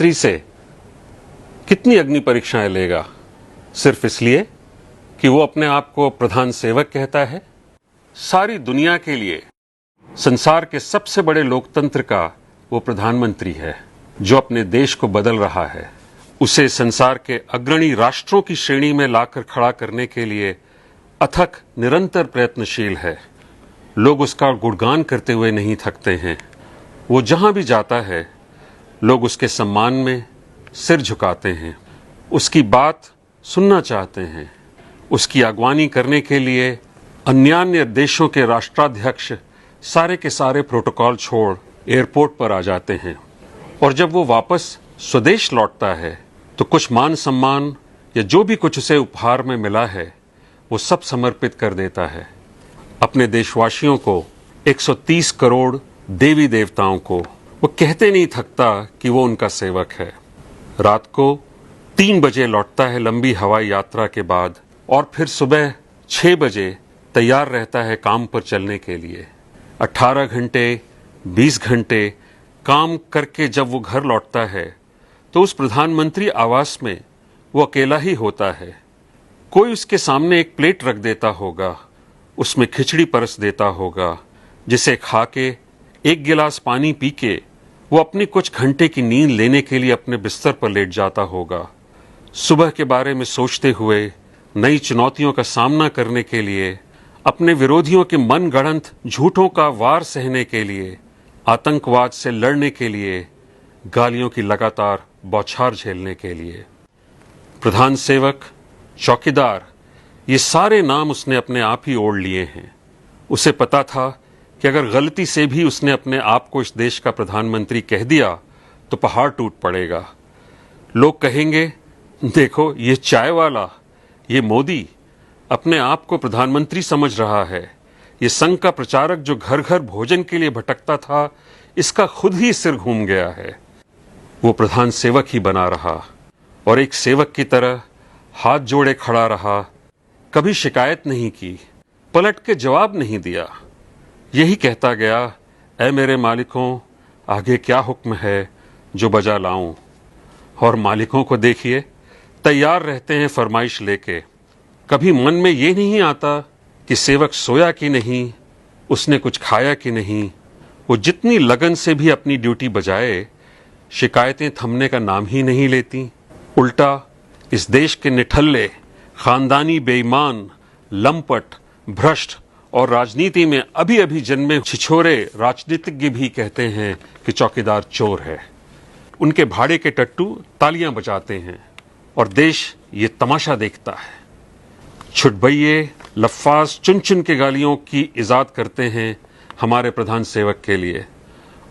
प्रधानमंत्री से कितनी अग्नि परीक्षाएं लेगा, सिर्फ इसलिए कि वो अपने आप को प्रधान सेवक कहता है। सारी दुनिया के लिए संसार के सबसे बड़े लोकतंत्र का वो प्रधानमंत्री है जो अपने देश को बदल रहा है। उसे संसार के अग्रणी राष्ट्रों की श्रेणी में लाकर खड़ा करने के लिए अथक निरंतर प्रयत्नशील है। लोग उसका गुणगान करते हुए नहीं थकते हैं। वो जहां भी जाता है लोग उसके सम्मान में सिर झुकाते हैं, उसकी बात सुनना चाहते हैं। उसकी अगवानी करने के लिए अन्यान्य देशों के राष्ट्राध्यक्ष सारे के सारे प्रोटोकॉल छोड़ एयरपोर्ट पर आ जाते हैं और जब वो वापस स्वदेश लौटता है तो कुछ मान सम्मान या जो भी कुछ उसे उपहार में मिला है वो सब समर्पित कर देता है। अपने देशवासियों को, 130 करोड़ देवी देवताओं को वो कहते नहीं थकता कि वो उनका सेवक है। रात को 3 बजे लौटता है लंबी हवाई यात्रा के बाद और फिर सुबह 6 बजे तैयार रहता है काम पर चलने के लिए। 18 घंटे 20 घंटे काम करके जब वो घर लौटता है तो उस प्रधानमंत्री आवास में वो अकेला ही होता है। कोई उसके सामने एक प्लेट रख देता होगा, उसमें खिचड़ी परस देता होगा, जिसे खा के 1 गिलास पानी पी के वो अपनी कुछ घंटे की नींद लेने के लिए अपने बिस्तर पर लेट जाता होगा। सुबह के बारे में सोचते हुए, नई चुनौतियों का सामना करने के लिए, अपने विरोधियों के मनगढ़ंत झूठों का वार सहने के लिए, आतंकवाद से लड़ने के लिए, गालियों की लगातार बौछार झेलने के लिए। प्रधान सेवक, चौकीदार, ये सारे नाम उसने अपने आप ही ओढ़ लिए हैं। उसे पता था कि अगर गलती से भी उसने अपने आप को इस देश का प्रधानमंत्री कह दिया तो पहाड़ टूट पड़ेगा। लोग कहेंगे, देखो ये चाय वाला, ये मोदी अपने आप को प्रधानमंत्री समझ रहा है। ये संघ का प्रचारक जो घर घर भोजन के लिए भटकता था, इसका खुद ही सिर घूम गया है। वो प्रधान सेवक ही बना रहा और एक सेवक की तरह हाथ जोड़े खड़ा रहा। कभी शिकायत नहीं की, पलट के जवाब नहीं दिया। यही कहता गया, ऐ मेरे मालिकों, आगे क्या हुक्म है जो बजा लाऊं। और मालिकों को देखिए, तैयार रहते हैं फरमाइश लेके। कभी मन में ये नहीं आता कि सेवक सोया कि नहीं, उसने कुछ खाया कि नहीं। वो जितनी लगन से भी अपनी ड्यूटी बजाए, शिकायतें थमने का नाम ही नहीं लेती। उल्टा इस देश के निठल्ले, खानदानी बेईमान, लंपट, भ्रष्ट और राजनीति में अभी अभी जन्मे छिछोरे राजनीतिज्ञ भी कहते हैं कि चौकीदार चोर है। उनके भाड़े के टट्टू तालियां बजाते हैं और देश ये तमाशा देखता है। छुटभइये लफ्फाज चुन चुन के गालियों की इजाद करते हैं हमारे प्रधान सेवक के लिए।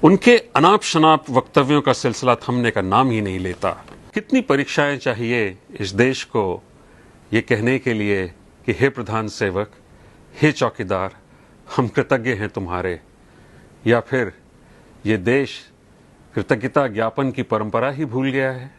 उनके अनाप शनाप वक्तव्यों का सिलसिला थमने का नाम ही नहीं लेता। कितनी परीक्षाएं चाहिए इस देश को ये कहने के लिए कि हे प्रधान सेवक, हे चौकीदार, हम कृतज्ञ हैं तुम्हारे। या फिर ये देश कृतज्ञता ज्ञापन की परंपरा ही भूल गया है।